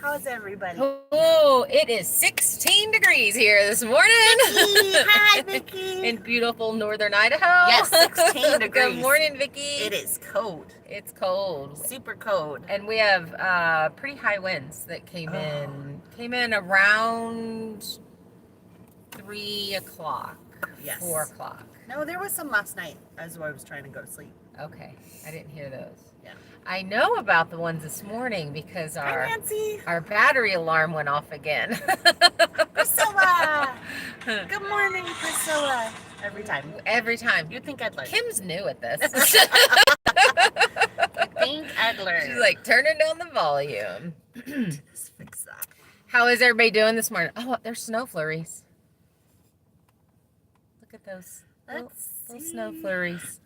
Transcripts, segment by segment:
How's everybody? Oh, it is 16 degrees here this morning. Vicky! Hi, Vicky! In beautiful northern Idaho. Yes, 16 degrees. Good morning, Vicky. It is cold. It's cold. Super cold. And we have pretty high winds that came in around 3 o'clock, Yes. 4 o'clock. No, there was some last night as I was trying to go to sleep. Okay, I didn't hear those. Yeah. I know about the ones this morning because Hi, Nancy. our battery alarm went off again. Priscilla! Good morning, Priscilla. Every time. Every time. You'd think I'd learn. Kim's new at this. I think I'd learn. She's like turning down the volume. Let's fix that. How is everybody doing this morning? Oh, there's snow flurries. Look at those. Those snow flurries.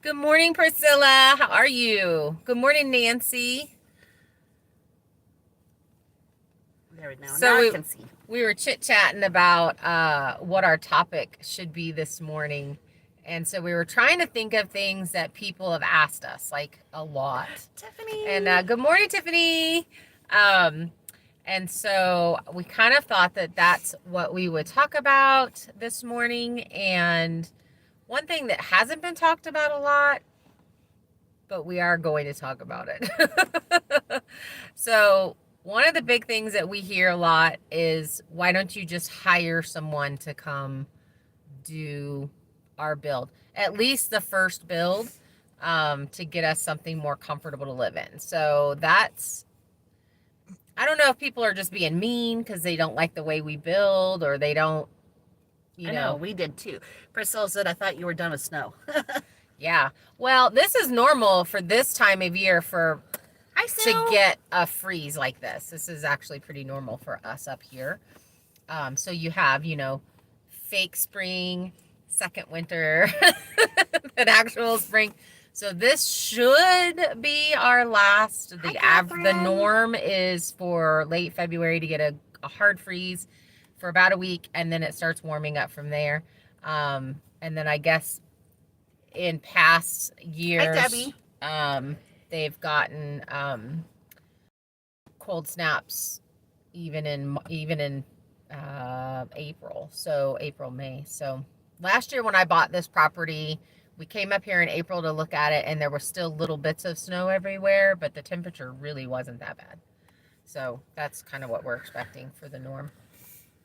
Good morning, Priscilla. How are you? Good morning, Nancy. There we go. So now I can see. We were chit-chatting about what our topic should be this morning. And so we were trying to think of things that people have asked us, like a lot. Tiffany. And good morning, Tiffany. And so we kind of thought that that's what we would talk about this morning. And one thing that hasn't been talked about a lot, but we are going to talk about it. So one of the big things that we hear a lot is, why don't you just hire someone to come do our build? At least the first build, to get us something more comfortable to live in. So that's, I don't know if people are just being mean because they don't like the way we build, or they don't, I know, we did too. Priscilla said, I thought you were done with snow. Yeah. Well, this is normal for this time of year to get a freeze like this. This is actually pretty normal for us up here. So you have, fake spring, second winter, an actual spring. So this should be our last. The norm is for late February to get a hard freeze for about a week, and then it starts warming up from there. And then I guess in past years, Hi, Debbie. They've gotten cold snaps even in April. So April, May. So last year when I bought this property, we came up here in April to look at it, and there were still little bits of snow everywhere, but the temperature really wasn't that bad. So that's kind of what we're expecting for the norm.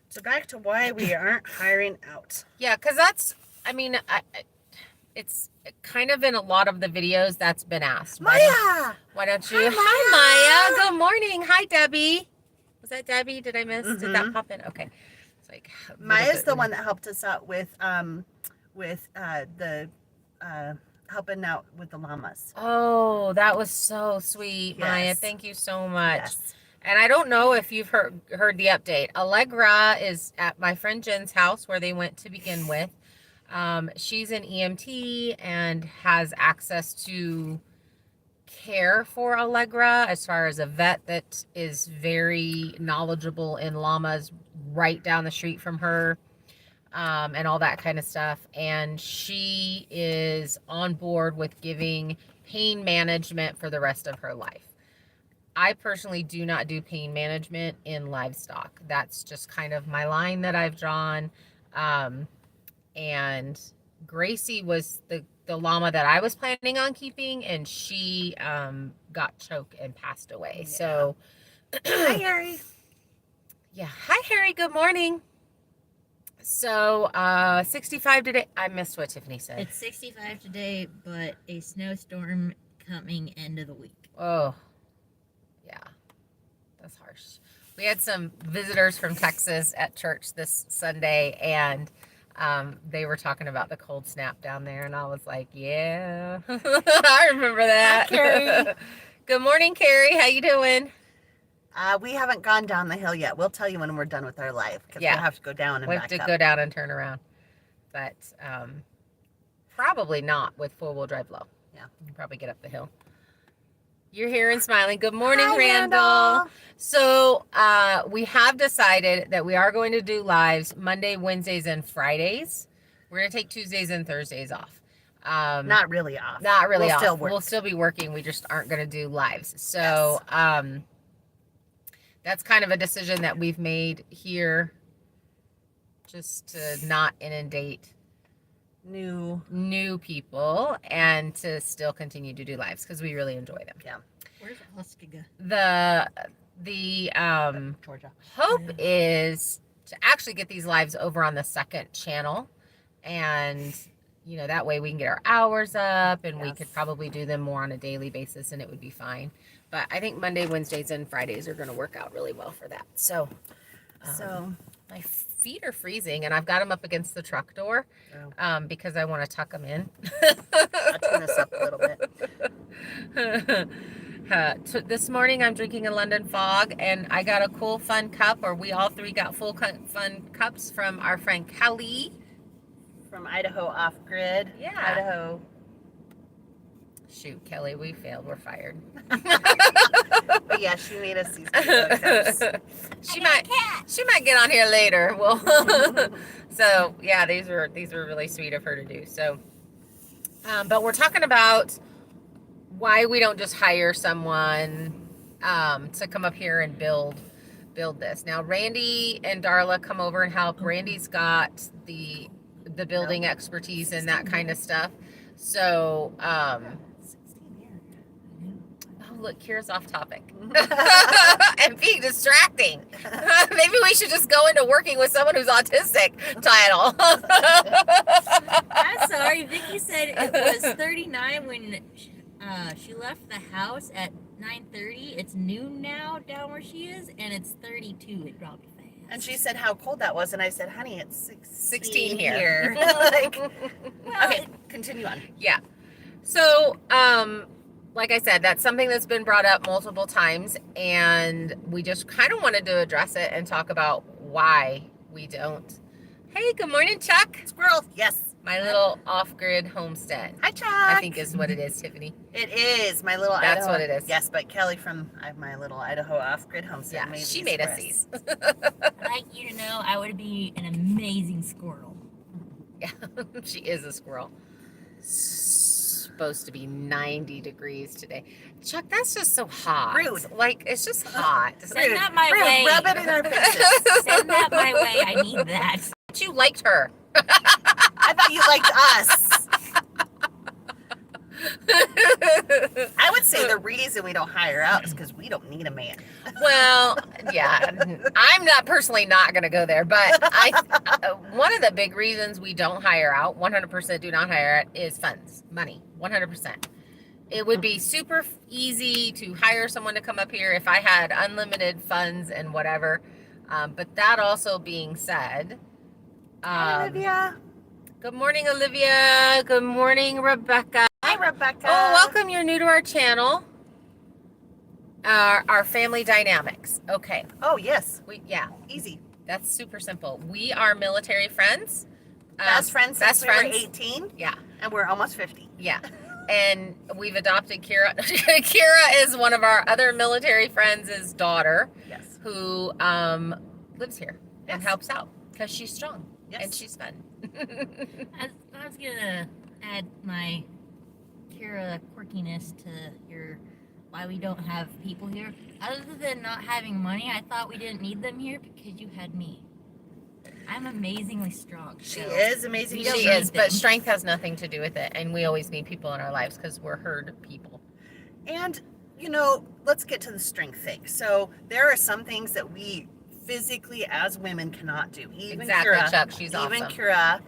So back to why we aren't hiring out. Yeah, because that's, it's kind of in a lot of the videos that's been asked. Maya! Why don't you? Hi, Maya. Good morning. Hi, Debbie. Was that Debbie? Did I miss? Mm-hmm. Did that pop in? Okay. It's like Maya's the one that helped us out with helping out with the llamas. Oh, that was so sweet, Yes. Maya. Thank you so much. Yes. And I don't know if you've heard the update. Allegra is at my friend Jen's house where they went to begin with. She's an EMT and has access to care for Allegra as far as a vet that is very knowledgeable in llamas right down the street from her, and all that kind of stuff. And she is on board with giving pain management for the rest of her life. I personally do not do pain management in livestock. That's just kind of my line that I've drawn. And Gracie was the llama that I was planning on keeping, and she got choked and passed away. Yeah. So hi, Harry. Yeah. Hi, Harry. Good morning. So 65 today. I missed what Tiffany said. It's 65 today, but a snowstorm coming end of the week. Oh, yeah. That's harsh. We had some visitors from Texas at church this Sunday, and they were talking about the cold snap down there, and I was like, yeah, I remember that. Hi, Carrie. Good morning, Carrie. How you doing? We haven't gone down the hill yet. We'll tell you when we're done with our live, because we'll have to go down and we back up. have to go down and turn around, but probably not with four-wheel drive low. Yeah, you can probably get up the hill. You're here and smiling. Good morning, Hi, Randall. So we have decided that we are going to do lives Monday, Wednesdays, and Fridays. We're going to take Tuesdays and Thursdays off. Not really off. Not really off. Still work. We'll still be working. We just aren't going to do lives. So, yes. that's kind of a decision that we've made here, just to not inundate new people and to still continue to do lives because we really enjoy them. Yeah. Where's Autistic? The Georgia. hope is to actually get these lives over on the second channel, and that way we can get our hours up, and we could probably do them more on a daily basis, and it would be fine. But I think Monday, Wednesdays, and Fridays are going to work out really well for that. So my feet are freezing, and I've got them up against the truck door because I want to tuck them in. I'll turn this up a little bit. This morning I'm drinking a London Fog, and I got a cool fun cup, or we all three got fun cups from our friend Kelly. From Idaho Off Grid. Yeah. Idaho. Shoot, Kelly, we failed. We're fired. But yeah, she made us these cups. She might get on here later. Well, so yeah, these were really sweet of her to do. So, but we're talking about why we don't just hire someone to come up here and build this. Now, Randy and Darla come over and help. Randy's got the building expertise and that kind of stuff. So, oh, look, Kira's off topic and being distracting. Maybe we should just go into working with someone who's autistic title. I'm sorry, Vicky said it was 39 when she left the house at 9:30. It's noon now down where she is, and it's 32. It dropped fast. And she said how cold that was, and I said, honey, it's 16 here. Okay, continue on. Yeah. So, like I said, that's something that's been brought up multiple times, and we just kind of wanted to address it and talk about why we don't. Hey, good morning, Chuck. Squirrel, yes. My little off-grid homestead. Hi, Chuck. I think is what it is, Tiffany. It is my little That's Idaho. what it is. Yes, but Kelly from my little Idaho Off-Grid homestead Yeah, she made us these. I'd like you to know I would be an amazing squirrel. Yeah, she is a squirrel. Supposed to be 90 degrees today. Chuck, that's just so hot. Rude. Like, it's just hot. Send that my Rude. way. Rub it in our faces. Send that my way. I need that. You liked her. I thought you liked us. I would say the reason we don't hire out is because we don't need a man. Well, yeah, I'm not personally not going to go there, but one of the big reasons we don't hire out, 100% do not hire it, is funds, money, 100%. It would be super easy to hire someone to come up here if I had unlimited funds and whatever. But that also being said, Hi, Olivia. good morning, Olivia. Good morning, Rebecca. Hi, Rebecca. Oh, welcome. You're new to our channel. Our family dynamics. Okay. Oh, yes. Easy. That's super simple. We are military friends. Best friends since we were 18. Yeah. And we're almost 50. Yeah. And we've adopted Kira. Kira is one of our other military friends' daughter. Yes. Who lives here and helps out because she's strong. Yes. And she's fun. I was gonna add my Kira quirkiness to your why we don't have people here. Other than not having money, I thought we didn't need them here because you had me. I'm amazingly strong. She is amazing. She is, but strength has nothing to do with it, and we always need people in our lives because we're herd people. And, let's get to the strength thing. So there are some things that we physically as women cannot do. Even Exactly, Kira, Chuck. She's even awesome. Kira.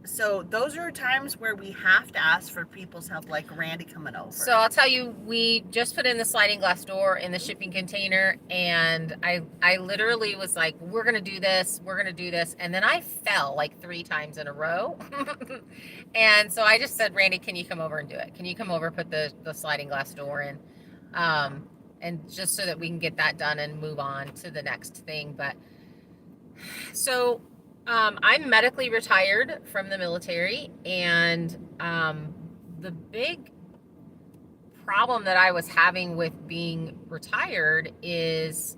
So those are times where we have to ask for people's help, like Randy coming over. So I'll tell you, we just put in the sliding glass door in the shipping container, and I literally was like, we're going to do this. And then I fell like 3 times in a row. And so I just said, Randy, can you come over and do it? Can you come over, put the sliding glass door in? And just so that we can get that done and move on to the next thing. But so I'm medically retired from the military, and the big problem that I was having with being retired is,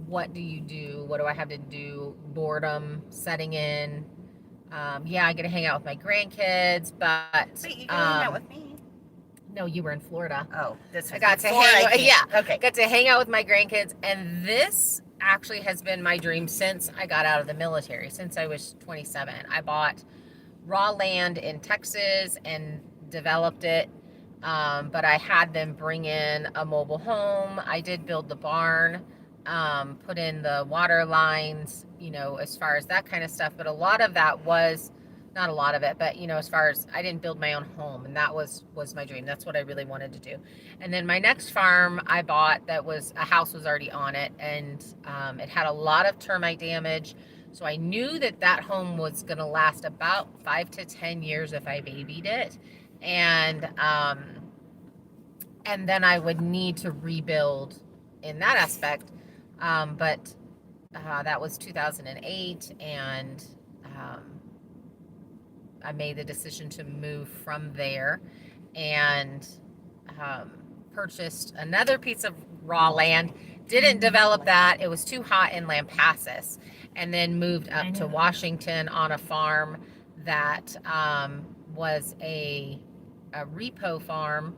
what do you do? What do I have to do? Boredom setting in. I get to hang out with my grandkids, but Wait, you can hang out with me. No, you were in Florida. Oh, this was I got to before hang. I came. Yeah, Okay. got to hang out with my grandkids, and this actually has been my dream since I got out of the military. Since I was 27, I bought raw land in Texas and developed it. But I had them bring in a mobile home. I did build the barn, put in the water lines, as far as that kind of stuff. But a lot of that was not a lot of it, but as far as I didn't build my own home, and that was my dream. That's what I really wanted to do. And then my next farm I bought, that was a house was already on it, and it had a lot of termite damage. So I knew that home was going to last about 5 to 10 years if I babied it. And then I would need to rebuild in that aspect. But that was 2008, and I made the decision to move from there, and purchased another piece of raw land. Didn't develop that. It was too hot in Lampasas. And then moved up to Washington on a farm that was a repo farm,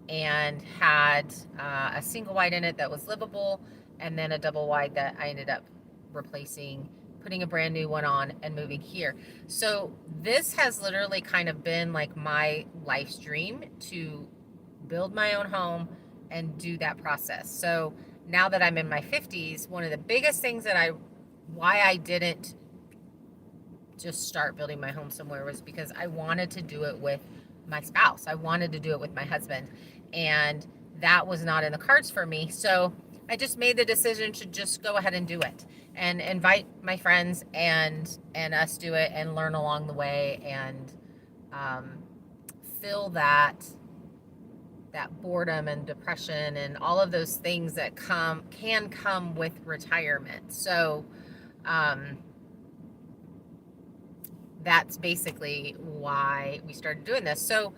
and had a single wide in it that was livable, and then a double wide that I ended up replacing, putting a brand new one on, and moving here. So this has literally kind of been like my life's dream, to build my own home and do that process. So now that I'm in my 50s, one of the biggest things why I didn't just start building my home somewhere was because I wanted to do it with my spouse. I wanted to do it with my husband, and that was not in the cards for me. So I just made the decision to just go ahead and do it, and invite my friends and us do it, and learn along the way, and feel that boredom and depression and all of those things that can come with retirement. So that's basically why we started doing this. So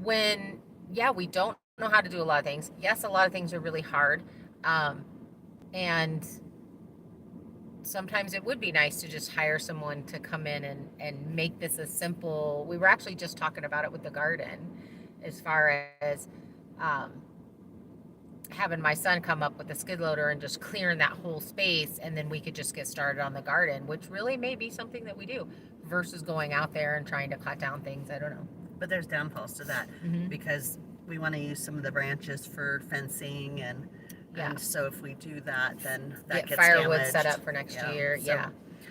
when, we don't know how to do a lot of things. Yes, a lot of things are really hard. And sometimes it would be nice to just hire someone to come in and make this a simple. We were actually just talking about it with the garden, as far as having my son come up with a skid loader and just clearing that whole space, and then we could just get started on the garden, which really may be something that we do, versus going out there and trying to cut down things. I don't know. But there's downfalls to that, because we want to use some of the branches for fencing, and so if we do that, then that Get gets firewood damaged. set up for next year.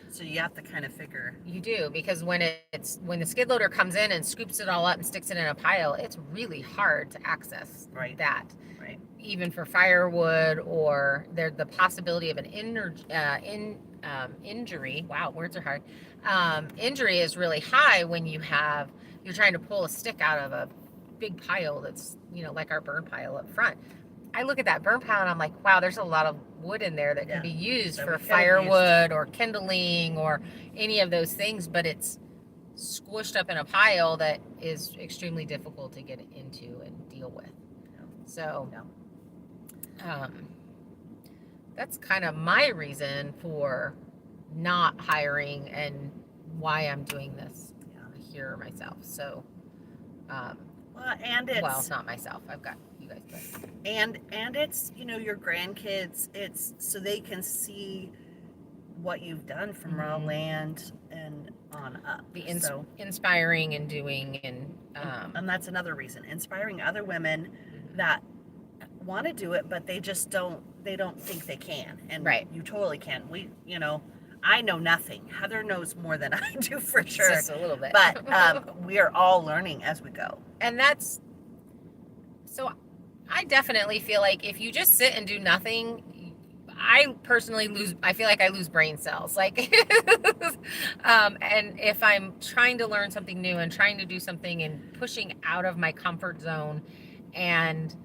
So you have to kind of figure. You do, because when the skid loader comes in and scoops it all up and sticks it in a pile, it's really hard to access that. Right. Even for firewood, or the possibility of an injury. Wow, words are hard. Injury is really high when you're trying to pull a stick out of a big pile that's, like our burn pile up front. I look at that burn pile and I'm like, wow, there's a lot of wood in there that can be used for firewood or kindling or any of those things, but it's squished up in a pile that is extremely difficult to get into and deal with. So that's kind of my reason for not hiring, and why I'm doing this here myself. So it's not myself. I've got you guys, but and it's your grandkids. It's so they can see what you've done from raw land and on up. Inspiring and doing, and that's another reason, inspiring other women that want to do it, but they just don't think they can. And you totally can. I know nothing. Heather knows more than I do, for sure. Just a little bit. But we are all learning as we go. And so I definitely feel like if you just sit and do nothing, I personally I feel like I lose brain cells. Like, and if I'm trying to learn something new and trying to do something and pushing out of my comfort zone, and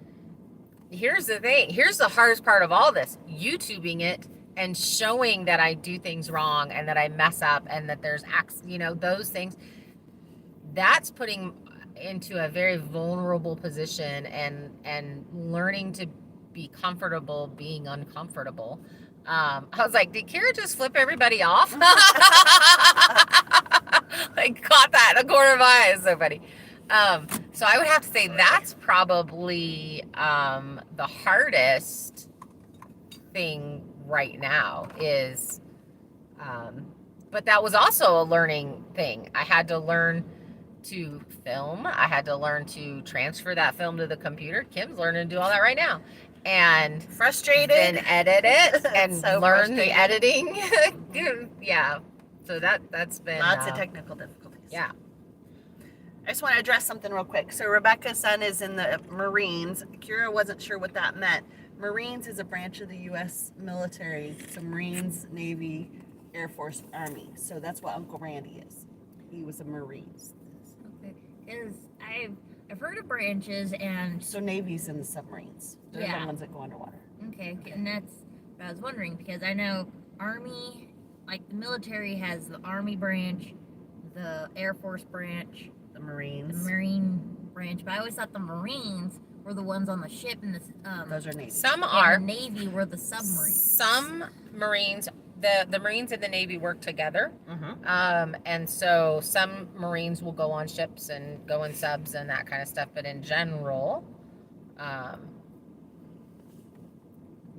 here's the thing, here's the hardest part of all this, YouTubing it and showing that I do things wrong and that I mess up and that there's those things, that's putting into a very vulnerable position, and learning to be comfortable being uncomfortable. I was like, did Kira just flip everybody off? Like, caught that in the corner of my eye. It's so funny. So I would have to say that's probably the hardest thing right now is, but that was also a learning thing. I had to learn to film. I had to learn to transfer that film to the computer. Kim's learning to do all that right now. And frustrated. Then edit it and So learn the editing. Yeah. So that's been lots of technical difficulties. Yeah. I just want to address something real quick. So Rebecca's son is in the Marines. Kira wasn't sure what that meant. Marines is a branch of the U.S. military. So Marines, Navy, Air Force, Army. So that's what Uncle Randy is. He was a Marine. Okay. Because I've heard of branches and... So Navy's in the submarines. They're the ones that go underwater. Okay. And that's what I was wondering, because I know Army, like the military has the Army branch, the Air Force branch, the Marines, the Marine branch, but I always thought the Marines were the ones on the ship, and those are Navy. Some are. The Navy were the submarines. Some Marines, the Marines and the Navy work together. Mm-hmm. And so some Marines will go on ships and go in subs and that kind of stuff, but in general,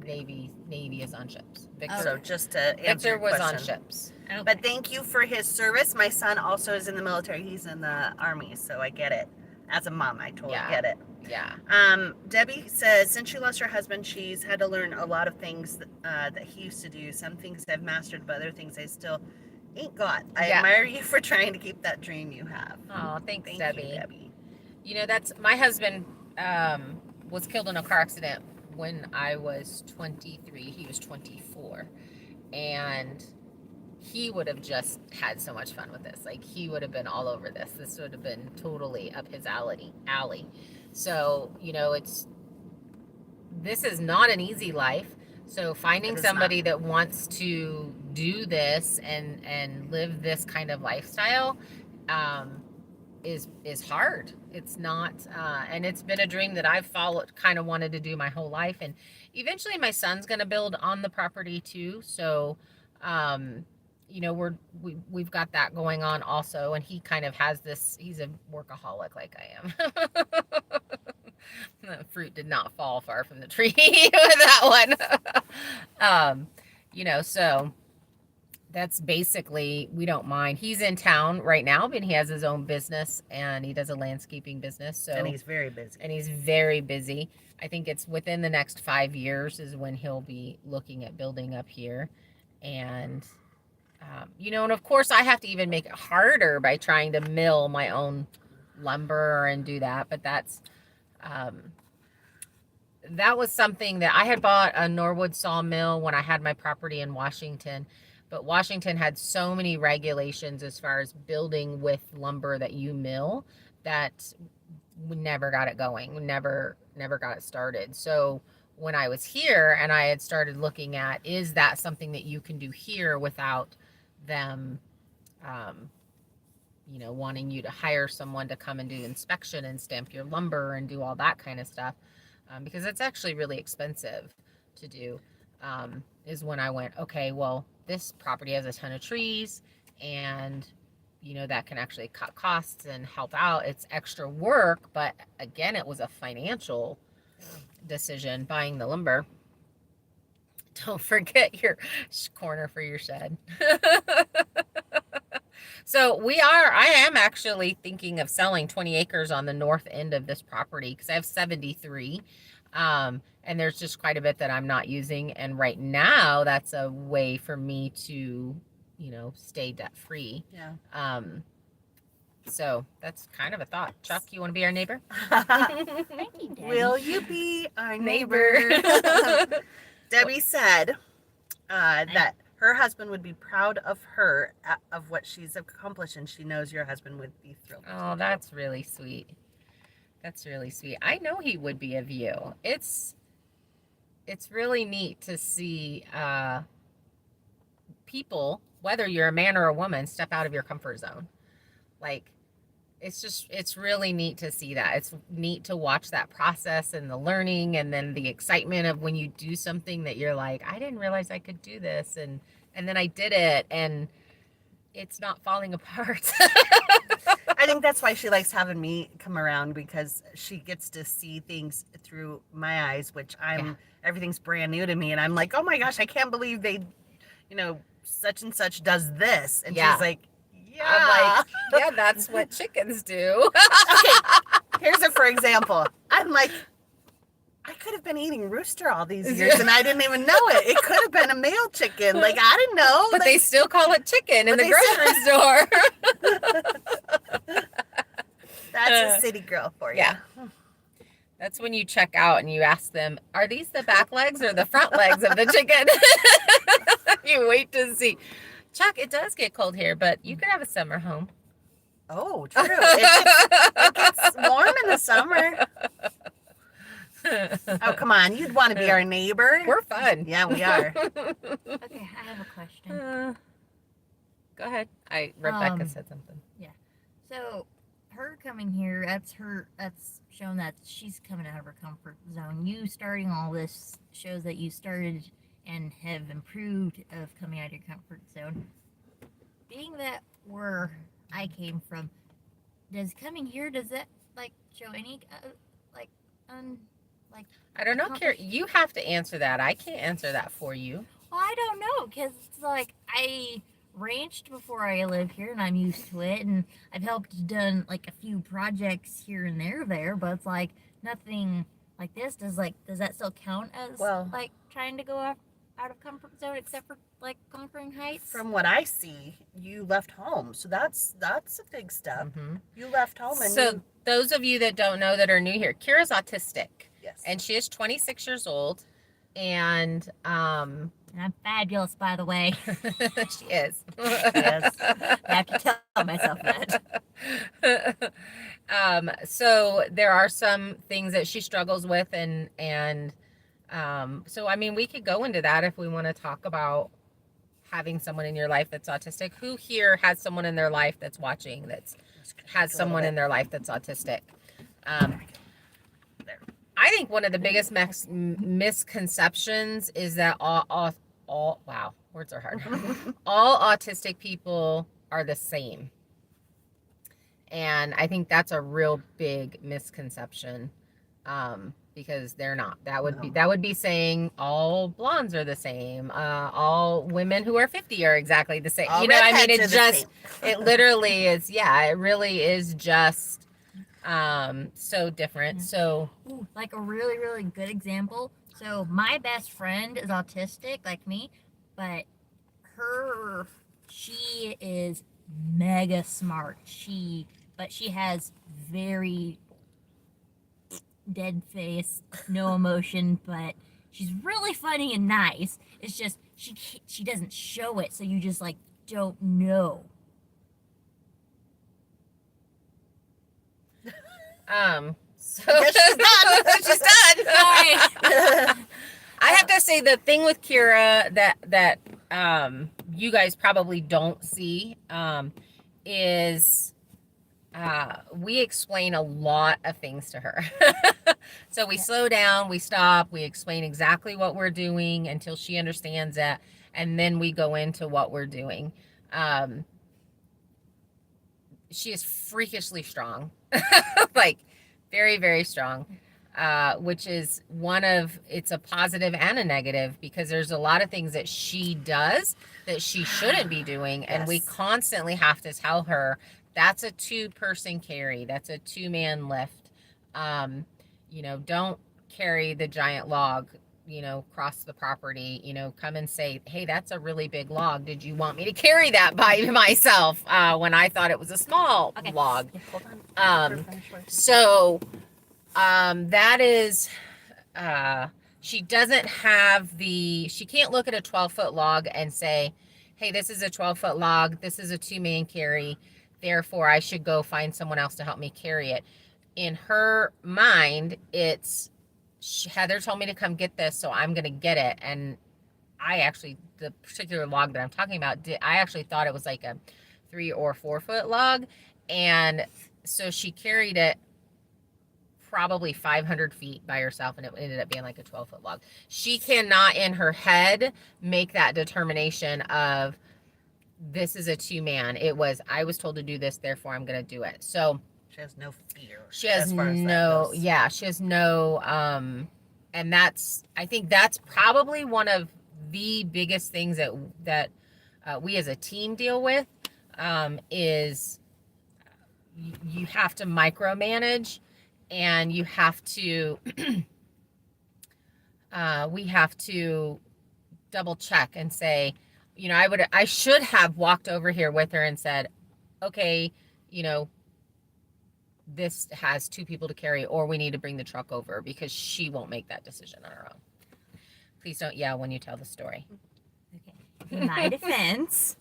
Navy is on ships. Victor, So just to answer Victor your was question. on ships. Okay. But thank you for his service. My son also is in the military. He's in the Army, so I get it. As a mom, I totally get it. Yeah. Debbie says, since she lost her husband, she's had to learn a lot of things that he used to do. Some things I've mastered, but other things I still ain't got. I admire you for trying to keep that dream you have. Oh, thanks, Thank Debbie. you, Debbie. You know, that's my husband was killed in a car accident when I was 23. He was 24. And he would have just had so much fun with this. Like, he would have been all over this. This would have been totally up his alley. So, you know, this is not an easy life. So finding somebody that wants to do this and live this kind of lifestyle is hard. It's not, and it's been a dream that I've kind of wanted to do my whole life. And eventually my son's going to build on the property too. So, you know, we've got that going on also. And he kind of has this, he's a workaholic like I am. The fruit did not fall far from the tree with that one. You know, so that's basically, we don't mind. He's in town right now, but he has his own business and he does a landscaping business. So, and he's very busy. I think it's within the next 5 years is when he'll be looking at building up here. And, you know, and of course I have to even make it harder by trying to mill my own lumber and do that. But that was something that I had bought a Norwood sawmill when I had my property in Washington. But Washington had so many regulations as far as building with lumber that you mill that we never got it going. We never got it started. So when I was here and I had started looking at, is that something that you can do here without them, you know, wanting you to hire someone to come and do inspection and stamp your lumber and do all that kind of stuff, because it's actually really expensive to do, is when I went, okay, well, this property has a ton of trees and, you know, that can actually cut costs and help out. It's extra work, but again, it was a financial decision buying the lumber. Don't forget your corner for your shed. So I am actually thinking of selling 20 acres on the north end of this property because I have 73. And there's just quite a bit that I'm not using. And right now that's a way for me to, you know, stay debt free. Yeah. So that's kind of a thought. Chuck, you want to be our neighbor? Thank you, Debbie. Will you be our neighbor? Debbie said that her husband would be proud of her, of what she's accomplished, and she knows your husband would be thrilled. Oh, that's really sweet. That's really sweet. I know he would be of you. It's really neat to see people, whether you're a man or a woman, step out of your comfort zone. Like, it's really neat to see that. It's neat to watch that process and the learning and then the excitement of when you do something that you're like, I didn't realize I could do this. And then I did it and it's not falling apart. I think that's why she likes having me come around, because she gets to see things through my eyes, which everything's brand new to me. And I'm like, oh my gosh, I can't believe they, such and such does this. And she's like, yeah. I'm like, yeah, that's what chickens do. Okay, here's a for example. I'm like, I could have been eating rooster all these years and I didn't even know it. It could have been a male chicken. Like, I didn't know. But they still call it chicken in the grocery store. That's a city girl for you. Yeah. That's when you check out and you ask them, are these the back legs or the front legs of the chicken? You wait to see. Chuck, it does get cold here, but you could have a summer home. Oh, true. It gets warm in the summer. Oh, come on. You'd want to be our neighbor. We're fun. Yeah, we are. Okay, I have a question. Go ahead. Rebecca said something. Yeah. So, her coming here, that's shown that she's coming out of her comfort zone. You starting all this shows that you started and have improved of coming out of your comfort zone. Being that where I came from, does coming here, does that show any I don't know, Carrie. You have to answer that. I can't answer that for you. Well, I don't know, because it's I ranched before I lived here and I'm used to it, and I've helped done a few projects here and there, but it's nothing like this. Does that still count as trying to go out of comfort zone, except for conquering heights? From what I see, you left home, so that's a big step. Mm-hmm. You left home, and so those of you that don't know, that are new here, Kira's autistic. Yes. And she is 26 years old, and and I'm fabulous, by the way. she is. Yes. I have to tell myself that. So there are some things that she struggles with, and so I mean, we could go into that if we want to talk about having someone in your life that's autistic. Who here has someone in their life that's watching has someone in their life that's autistic? I think one of the biggest misconceptions is that all wow, words are hard. All autistic people are the same. And I think that's a real big misconception, because they're not. That would be saying all blondes are the same. All women who are 50 are exactly the same. All I mean, it literally is. Yeah, it really is just so different. Yeah. So a really, really good example. So my best friend is autistic like me, but she is mega smart. But she has very dead face, no emotion, but she's really funny and nice. It's just she doesn't show it, so you just don't know. So she's done. She's done. Sorry. I have to say, the thing with Kira that you guys probably don't see is we explain a lot of things to her. So we slow down, we stop, we explain exactly what we're doing until she understands it, and then we go into what we're doing. She is freakishly strong. Very, very strong, which is it's a positive and a negative, because there's a lot of things that she does that she shouldn't be doing. And we constantly have to tell her, that's a 2-person carry. That's a 2-man lift. Don't carry the giant log, across the property, come and say, hey, that's a really big log. Did you want me to carry that by myself? When I thought it was a small log. Yeah, hold on. So, that is, she doesn't have she can't look at a 12-foot log and say, hey, this is a 12-foot log. This is a 2-man carry. Therefore, I should go find someone else to help me carry it. In her mind, it's, Heather told me to come get this, so I'm going to get it. And the particular log that I'm talking about, I actually thought it was like a 3 or 4 foot log. And so she carried it probably 500 feet by herself, and it ended up being like a 12-foot log. She cannot in her head make that determination of, this is a two-man. It was, I was told to do this, therefore I'm going to do it. So She has no fear. she has as far as that no, goes. yeah, she has no, and I think that's probably one of the biggest things that we as a team deal with, is you have to micromanage, and you have to, we have to double check and say, I should have walked over here with her and said, okay, this has 2 people to carry, or we need to bring the truck over, because she won't make that decision on her own. Please don't yell when you tell the story. Okay. In my defense,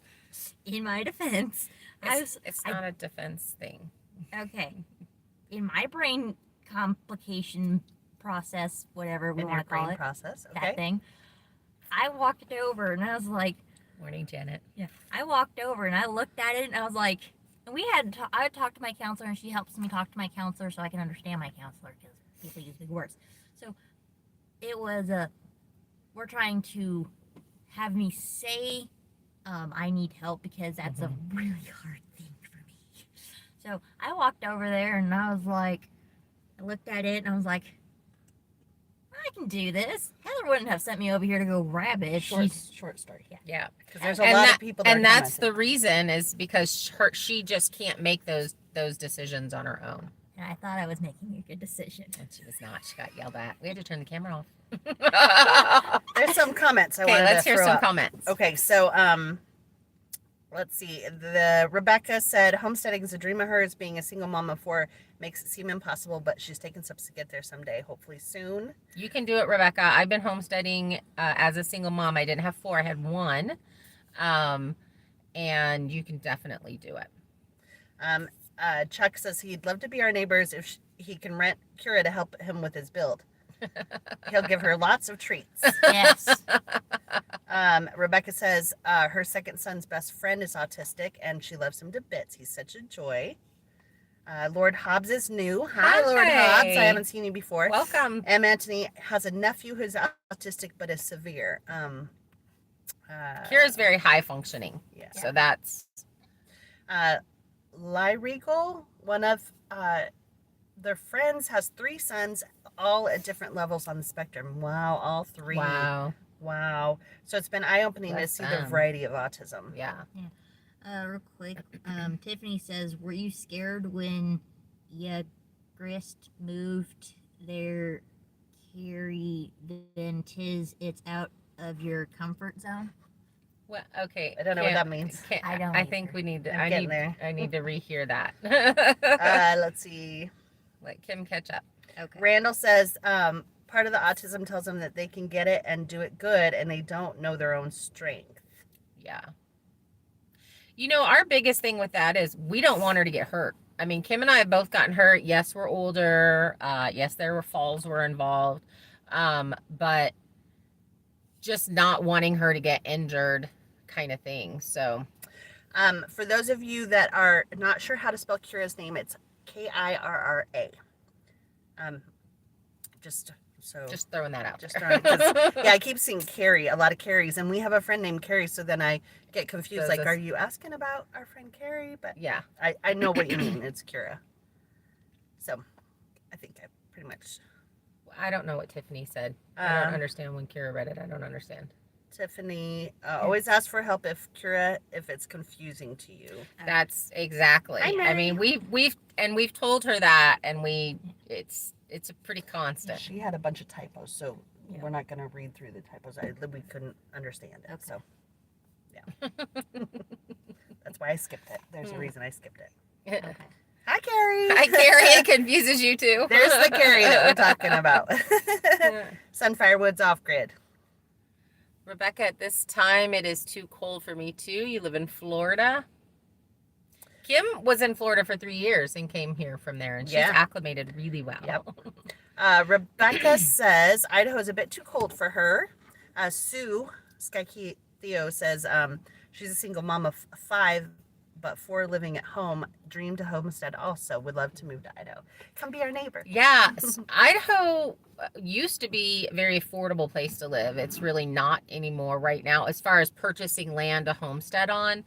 It's not a defense thing. okay. In my brain complication process, whatever we In want your to call brain it, process. that Okay. thing, I walked over and I was like, Morning, Janet. yeah. I walked over and I looked at it and I was like, and I would talk to my counselor, and she helps me talk to my counselor so I can understand my counselor, because people use big words. So it was we're trying to have me say I need help, because that's a really hard thing for me. So I walked over there and I was like, I looked at it and I was like, I can do this. Heather wouldn't have sent me over here to go grab it. Short story. Yeah. Because there's a lot of people that and are that's the commenting. reason, is because she just can't make those decisions on her own. And I thought I was making a good decision. And she was not. She got yelled at. We had to turn the camera off. There's some comments I Okay, wanted let's to hear throw some up. comments. Okay, so let's see. The Rebecca said homesteading is a dream of hers. Being a single mom of 4 makes it seem impossible, but she's taking steps to get there someday, hopefully soon. You can do it, Rebecca. I've been homesteading as a single mom. I didn't have 4. I had 1. And you can definitely do it. Chuck says he'd love to be our neighbors if he can rent Kira to help him with his build. He'll give her lots of treats. Yes. Rebecca says her second son's best friend is autistic and she loves him to bits. He's such a joy. Lord Hobbs is new. Hi, Lord Hobbs. I haven't seen you before. Welcome. M. Anthony has a nephew who's autistic but is severe. Kira's very high functioning. Yeah. So that's... Lyregal, one of their friends, has 3 sons, all at different levels on the spectrum. Wow, all 3. Wow. So it's been eye-opening to Bless see the them. variety of autism. Yeah. Real quick, Tiffany says, were you scared when Grist moved their carry, then it's out of your comfort zone? Well, okay. I don't know what that means. I don't I think either. we need to. I'm I getting need. there. I need to rehear that. Let's see. Let Kim catch up. Okay. Randall says part of the autism tells them that they can get it and do it good, and they don't know their own strength. Yeah. Our biggest thing with that is we don't want her to get hurt. I mean, Kim and I have both gotten hurt. Yes, we're older. Yes, there were falls were involved. But just not wanting her to get injured kind of thing. So, for those of you that are not sure how to spell Kira's name, it's Kirra. Just throwing that out. Just there. throwing, 'cause, yeah, I keep seeing Carrie, a lot of Carries, and we have a friend named Carrie, so then I get confused. So like, this- are you asking about our friend Carrie? But Yeah. I know what you mean. It's Kira. So, I think I pretty much. I don't know what Tiffany said. I don't understand when Kira read it. I don't understand. Tiffany, always ask for help if it's confusing to you. That's exactly. Hi, I mean, we've told her that, and it's a pretty constant. She had a bunch of typos, so Yeah. we're not going to read through the typos. We couldn't understand it. Okay. So, yeah. That's why I skipped it. There's a reason I skipped it. Okay. Hi, Carrie. Hi, Carrie. It confuses you too. There's the Carrie that we're talking about. Sunfire Woods off grid. Rebecca, at this time, it is too cold for me too. You live in Florida. Kim was in Florida for 3 years and came here from there, and she's Yeah. acclimated really well. Yep. Rebecca says Idaho's a bit too cold for her. Sue Sky Theo says she's a single mom of 5, but 4 living at home. Dream to homestead also. Would love to move to Idaho. Come be our neighbor. Yeah, Idaho used to be a very affordable place to live. It's really not anymore right now as far as purchasing land to homestead on.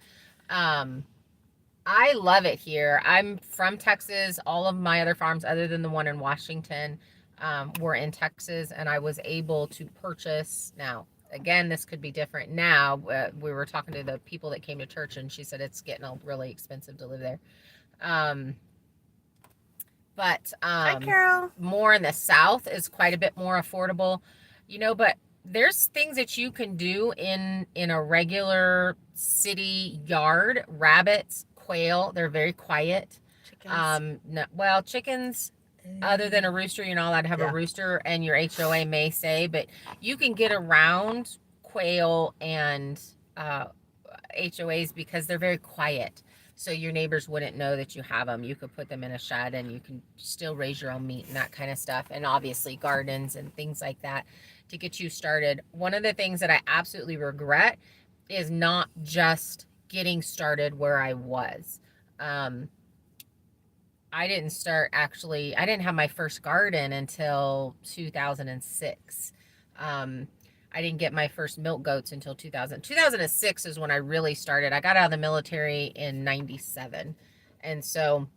I love it here. I'm from Texas. All of my other farms, other than the one in Washington, were in Texas, and I was able to purchase. Now, again, this could be different now. We were talking to the people that came to church, and she said it's getting really expensive to live there. But Hi, Carol. more in the South is quite a bit more affordable, but there's things that you can do in a regular city yard. Rabbits, quail, they're very quiet. Chickens. No, chickens, other than a rooster, you're not allowed to have a rooster, and your HOA may say, but you can get around quail and HOAs because they're very quiet. So your neighbors wouldn't know that you have them. You could put them in a shed and you can still raise your own meat and that kind of stuff. And obviously gardens and things like that to get you started. One of the things that I absolutely regret is not just getting started where I was. I didn't have my first garden until 2006. I didn't get my first milk goats until 2006 is when I really started. I got out of the military in 97. And so,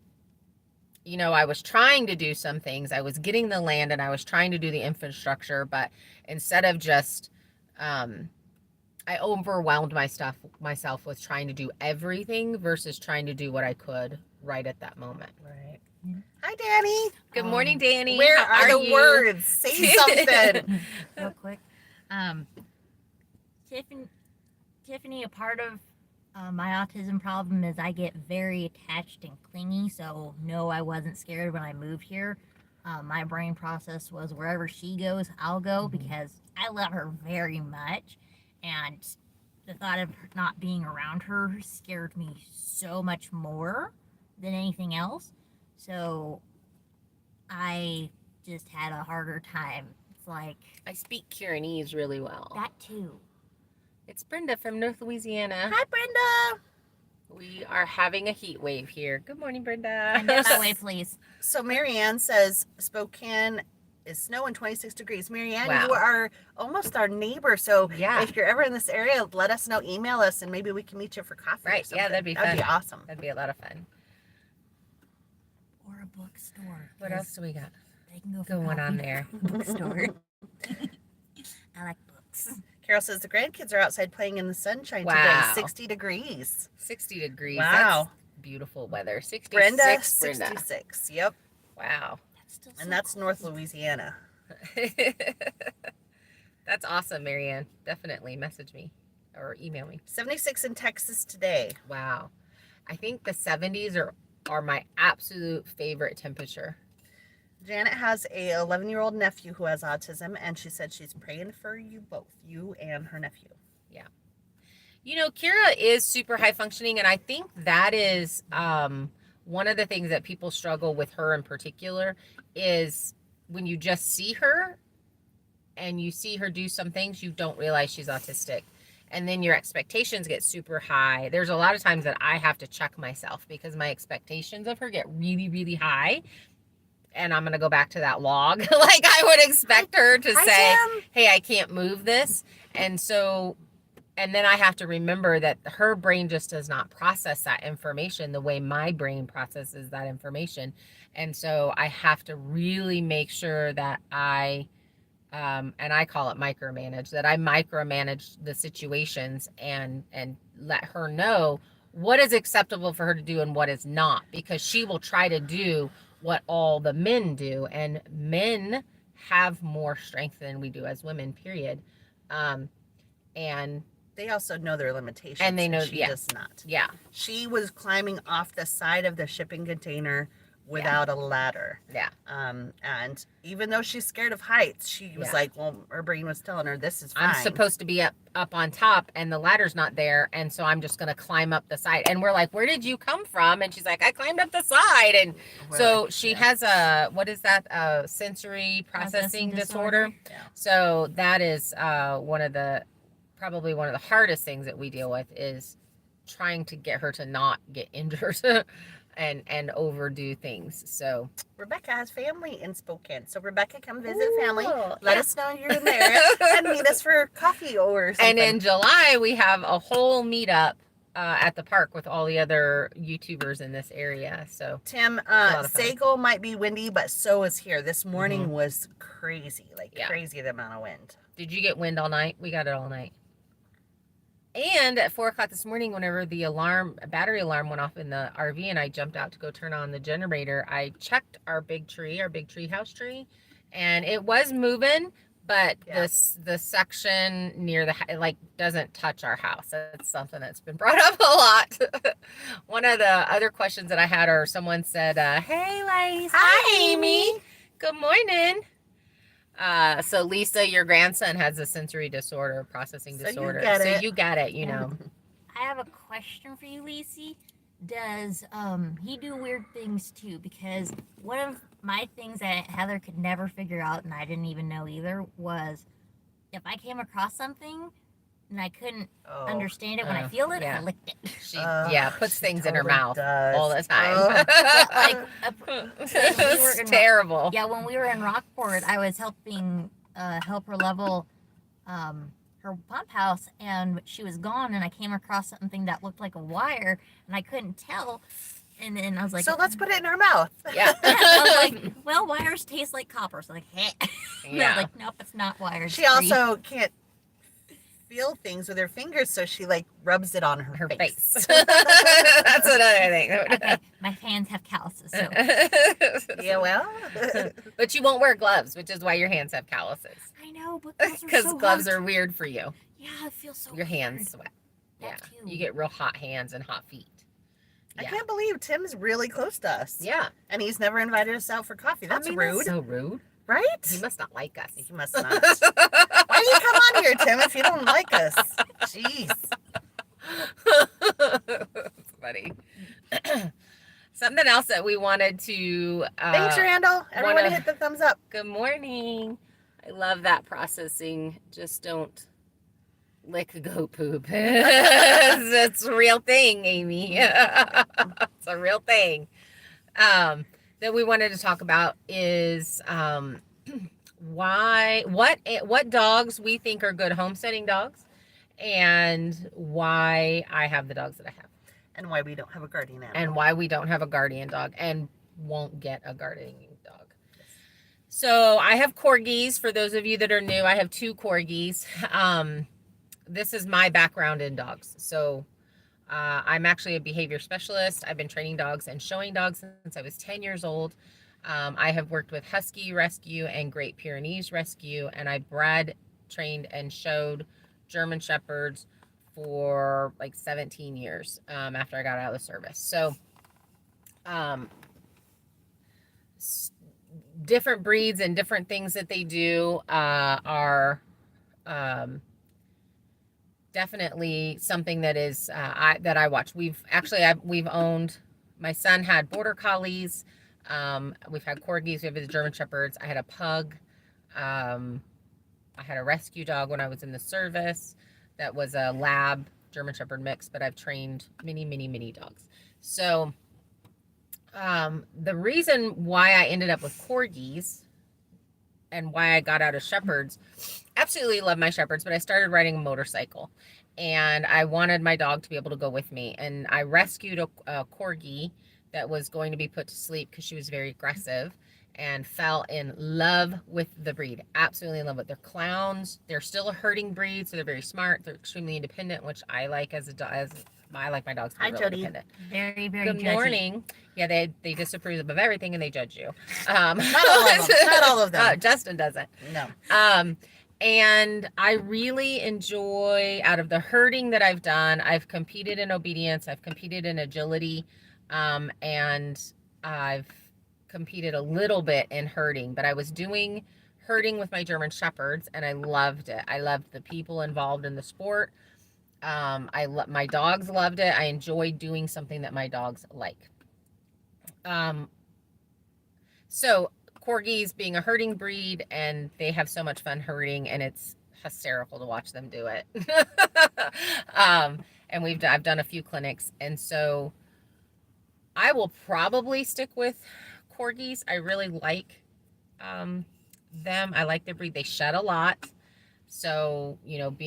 I was trying to do some things. I was getting the land and I was trying to do the infrastructure, but instead of just, I overwhelmed myself with trying to do everything versus trying to do what I could right at that moment. Right. Hi, Danny. Good morning, Danny. Where How are the you? words? Say something. Real quick. Tiffany, a part of my autism problem is I get very attached and clingy. So no, I wasn't scared when I moved here. My brain process was wherever she goes, I'll go because I love her very much. And the thought of not being around her scared me so much more than anything else. So I just had a harder time. It's like, I speak Kirinese really well. that too. It's Brenda from North Louisiana. Hi, Brenda. We are having a heat wave here. Good morning, Brenda. And get that way, please. So Marianne says Spokane is snow and 26 degrees. Marianne, Wow. you are almost our neighbor. So Yeah. if you're ever in this area, let us know. Email us, and maybe we can meet you for coffee. Right. Or Yeah, something. that'd be That'd be fun. awesome. That'd be a lot of fun. Or a bookstore. What else do we got They can go for going on coffee. there? Bookstore. I like books. Carol says the grandkids are outside playing in the sunshine Wow. today. 60 degrees. 60 degrees. Wow. That's beautiful weather. 66. Brenda, Brenda. 66. Yep. Wow. That's still so And that's cool. North Louisiana. That's awesome, Marianne. Definitely message me or email me. 76 in Texas today. Wow. I think the 70s are my absolute favorite temperature. Janet has a 11-year-old nephew who has autism, and she said she's praying for you both, you and her nephew. Kira is super high functioning, and I think that is one of the things that people struggle with her in particular is when you just see her and you see her do some things, you don't realize she's autistic. And then your expectations get super high. There's a lot of times that I have to check myself because my expectations of her get really, really high. And I'm going to go back to that log. Like I would expect her to Hi, say, Tim. hey, I can't move this. And then I have to remember that her brain just does not process that information the way my brain processes that information. And so I have to really make sure that and I call it micromanage, that I micromanage the situations and let her know what is acceptable for her to do and what is not, because she will try to do what all the men do, and men have more strength than we do as women, period. And They also know their limitations. And they know- she yeah. does not. yeah, She was climbing off the side of the shipping container without a ladder. yeah. And even though she's scared of heights, she was Yeah. like, well, her brain was telling her this is fine. I'm supposed to be up on top and the ladder's not there, and so I'm just gonna climb up the side. And we're like, where did you come from? And she's like, I climbed up the side. And We're so like, she yeah. has a, what is that, sensory processing disorder. Yeah. So that is probably one of the hardest things that we deal with is trying to get her to not get injured and overdo things. So Rebecca has family in Spokane. So Rebecca, come visit family. Ooh, Let yeah. us know you're in there and meet us for coffee or something. And in July, we have a whole meetup at the park with all the other YouTubers in this area. So Tim, a lot of fun. Sago might be windy, but so is here. This morning was crazy, Yeah. crazy the amount of wind. Did you get wind all night? We got it all night. And at 4 o'clock this morning, whenever the battery alarm went off in the RV and I jumped out to go turn on the generator, I checked our big tree house tree, and it was moving, but the section near the doesn't touch our house. That's something that's been brought up a lot. One of the other questions that I had, or someone said, "Hey, ladies, hi, Amy. Good morning." So Lisa, your grandson has a sensory disorder, processing disorder. So you get it, you know. I have a question for you, Lacey. Does he do weird things too? Because one of my things that Heather could never figure out, and I didn't even know either, was if I came across something and I couldn't understand it when I feel it, I licked it. She puts things in her mouth all the Oh. time. It's terrible. Yeah, when we were in Rockport, I was helping help her level her pump house, and she was gone, and I came across something that looked like a wire, and I couldn't tell. And then I was like, so let's put it in her mouth. Yeah. I was like, well, wires taste like copper. So like, hey. Yeah. I was like, nope, it's not wires. She also can't feel things with her fingers, so she rubs it on her face. That's another thing. Okay, my hands have calluses. So. Yeah, well. But you won't wear gloves, which is why your hands have calluses. I know, but because gloves are weird for you. Yeah, it feels so your weird. hands sweat. Yeah, you get real hot hands and hot feet. I can't believe Tim's really close to us. Yeah. And he's never invited us out for coffee. That's rude. That's so rude. Right? He must not like us. He must not. Why do you come on here, Tim, if you don't like us? Jeez. That's funny. Something else that we wanted to... Thanks, Randall. Everybody hit the thumbs up. Good morning. I love that processing. Just don't lick goat poop. It's a real thing, Amy. It's a real thing. That we wanted to talk about is what dogs we think are good homesteading dogs, and why I have the dogs that I have, and why we don't have a guardian animal, and why we don't have a guardian dog and won't get a guardian dog. So I have corgis. For those of you that are new, I have 2 corgis. This is my background in dogs. So I'm actually a behavior specialist. I've been training dogs and showing dogs since I was 10 years old. I have worked with Husky Rescue and Great Pyrenees Rescue, and I bred, trained, and showed German Shepherds for 17 years after I got out of the service. So different breeds and different things that they do are definitely something that is that I watch. We've owned. My son had border collies. We've had corgis. We have the German Shepherds. I had a pug. I had a rescue dog when I was in the service. That was a lab German Shepherd mix. But I've trained many dogs. So the reason why I ended up with corgis and why I got out of shepherds, absolutely love my shepherds, but I started riding a motorcycle and I wanted my dog to be able to go with me. And I rescued a corgi that was going to be put to sleep because she was very aggressive, and fell in love with the breed. Absolutely in love with it. They're clowns. They're still a herding breed, so they're very smart. They're extremely independent, which I like I like my dogs to be real independent. Very Good judgy. Morning. Yeah, they disapprove of everything and they judge you. Not all of them. Justin doesn't. No. And I really enjoy, out of the herding that I've done, I've competed in obedience, I've competed in agility, and I've competed a little bit in herding, but I was doing herding with my German Shepherds and I loved it. I loved the people involved in the sport. My dogs loved it. I enjoyed doing something that my dogs like. So corgis being a herding breed, and they have so much fun herding, and it's hysterical to watch them do it. And I've done a few clinics, and so I will probably stick with corgis. I really like them. I like their breed. They shed a lot. So,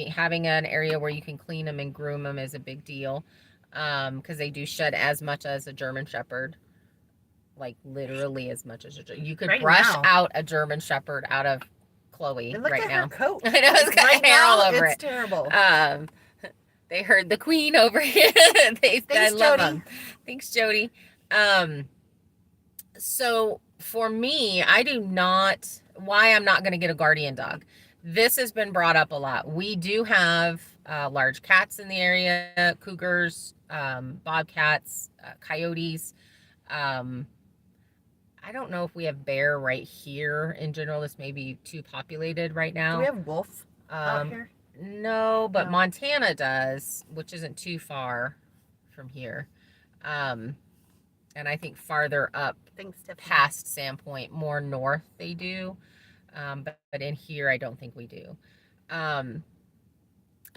having an area where you can clean them and groom them is a big deal. because they do shed as much as a German Shepherd, like literally as much as you could Right brush now. out a German Shepherd out of Chloe And look right at now. her coat. I know, it's got Right hair now, all over it's it. terrible. They heard the queen over here. I love Jody. them. Thanks, Jody. So for me, I do not, why I'm not going to get a guardian dog. This has been brought up a lot. We do have large cats in the area, cougars, bobcats, coyotes. I don't know if we have bear right here in general. This may be too populated right now. Do we have wolf out here? No, but No. Montana does, which isn't too far from here. And I think farther up past Sandpoint, more north they do. But in here, I don't think we do.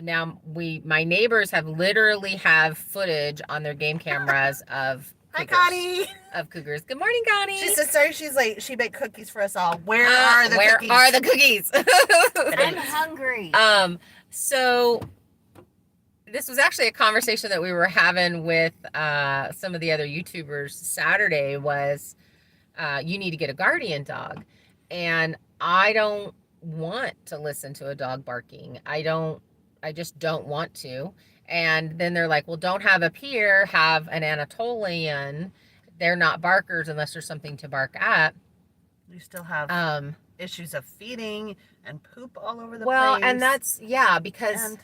Now my neighbors have literally have footage on their game cameras of Hi, cougars, Connie. of cougars. Good morning, Connie. She's so sorry. She's late. She baked cookies for us all. Where are the cookies? Where are the cookies? I'm hungry. So this was actually a conversation that we were having with some of the other YouTubers Saturday was you need to get a guardian dog. And I don't want to listen to a dog barking. I just don't want to. And then they're like, well, don't have a peer, have an Anatolian. They're not barkers unless there's something to bark at. You still have issues of feeding and poop all over the place. Well, and that's, yeah, because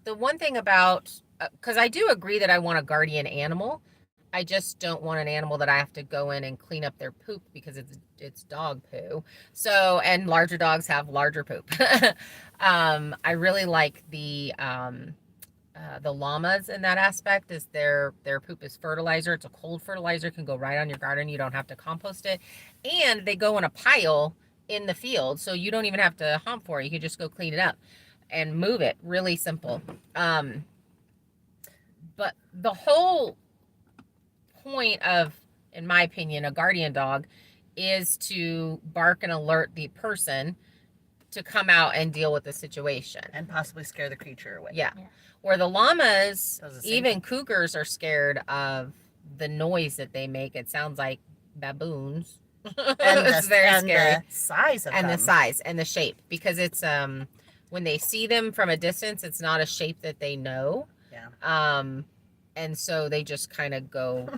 the one thing about, because I do agree that I want a guardian animal. I just don't want an animal that I have to go in and clean up their poop because it's dog poo. So, and larger dogs have larger poop. I really like the llamas in that aspect. Is their poop is fertilizer. It's a cold fertilizer, can go right on your garden. You don't have to compost it, and they go in a pile in the field, so you don't even have to hump for it. You can just go clean it up and move it. Really simple. But the whole point of, in my opinion, a guardian dog is to bark and alert the person to come out and deal with the situation and possibly scare the creature away. Yeah. Where the llamas, even cougars, are scared of the noise that they make. It sounds like baboons. And it's very scary. The size of and them. the size and the shape, because it's when they see them from a distance, it's not a shape that they know. Yeah. And so they just kind of go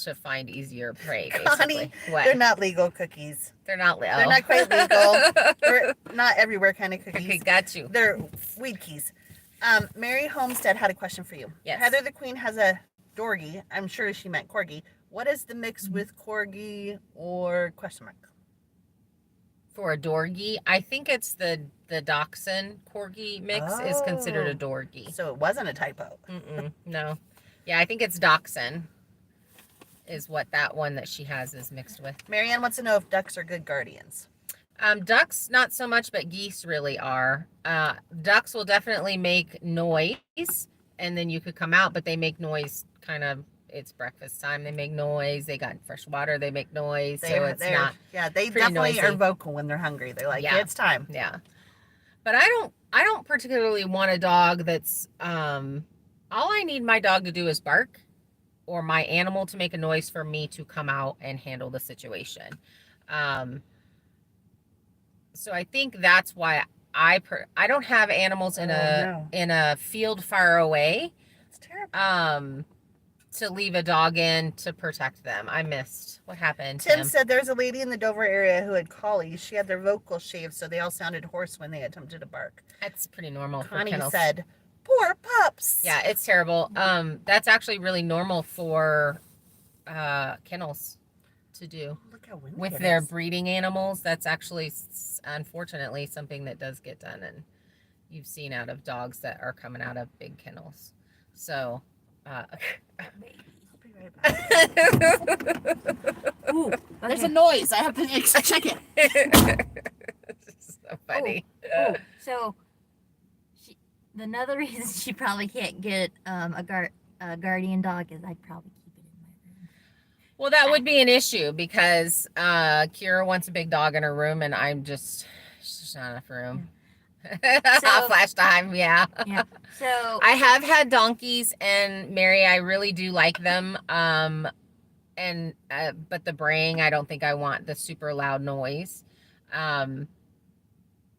to find easier prey, Connie, basically. What? They're not legal cookies. They're not legal. They're not quite legal. They're not everywhere kind of cookies. Okay, got you. They're weed keys. Mary Homestead had a question for you. Yes. Heather the Queen has a Dorgie. I'm sure she meant Corgi. What is the mix with Corgi or question mark? For a Dorgie, I think it's the Dachshund Corgi mix is considered a Dorgie. So it wasn't a typo. No. Yeah, I think it's Dachshund is what that one that she has is mixed with. Marianne wants to know if ducks are good guardians. Ducks, not so much, but geese really are. Ducks will definitely make noise, and then you could come out, but they make noise kind of, it's breakfast time. They make noise. They got fresh water. They make noise. So it's not. Yeah, they pretty definitely noisy. are vocal when they're hungry. They're like, Yeah. it's time. Yeah. But I don't particularly want a dog that's, all I need my dog to do is bark, or my animal to make a noise for me to come out and handle the situation. So I think that's why I don't have animals in a field far away. It's terrible. To leave a dog in to protect them. I missed what happened. Tim said there's a lady in the Dover area who had collies. She had their vocals shaved, so they all sounded hoarse when they attempted to bark. That's pretty normal for Connie kennels. said, poor pups. Yeah, it's terrible. That's actually really normal for kennels to do. Look how windy With it their is. breeding animals. That's actually, unfortunately, something that does get done, and you've seen out of dogs that are coming out of big kennels. So, I'll be right back. Ooh, there's a noise. I have to check it. It's so funny. Oh, so another reason she probably can't get a guardian dog is I'd probably keep it in my room. Well, that would be an issue because Kira wants a big dog in her room, and she's just not enough room. Hot flash time, yeah. Yeah. So I have had donkeys, and Mary, I really do like them. And but the braying, I don't think I want the super loud noise. I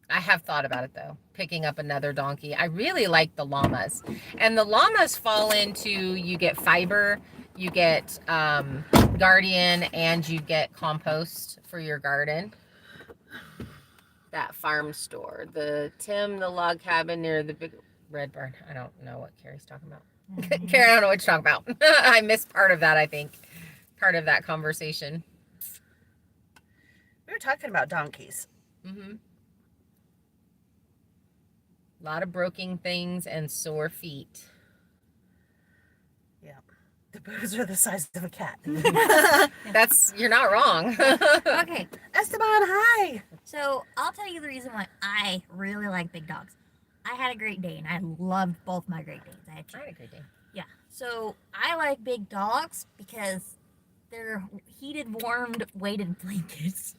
have thought about it though, picking up another donkey. I really like the llamas, and the llamas fall into, you get fiber, you get guardian, and you get compost for your garden. That farm store, the log cabin near the big red barn. I don't know what Carrie's talking about. Carrie, I don't know what you're talking about. I missed part of that, I think. Part of that conversation. We were talking about donkeys. Mm-hmm. A lot of broken things and sore feet. Yeah. The boobs are the size of a cat. You're not wrong. okay, Esteban, hi. so I'll tell you the reason why I really like big dogs. I had a Great Dane. I loved both my Great Danes. I had a Great Dane. Yeah. So I like big dogs because they're heated, warmed, weighted blankets.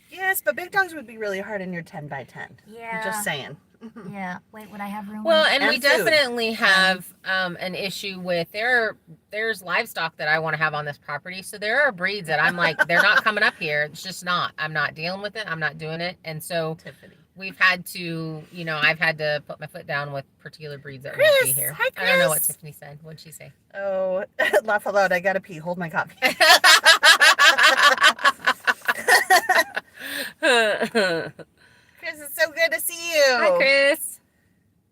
Yes, but big dogs would be really hard in your 10 by 10. Yeah. Just saying. Yeah. Wait, would I have room? Well, and we food. definitely have an issue with there's livestock that I want to have on this property. So there are breeds that I'm like, they're not coming up here. It's just not. I'm not dealing with it. I'm not doing it. And so Tiffany. we've had to, I've had to put my foot down with particular breeds that Chris, won't be here. hi, I don't know what Chris. Tiffany said. What'd she say? Oh, laugh aloud. I gotta pee. Hold my coffee. Chris, it's so good to see you. Hi, Chris.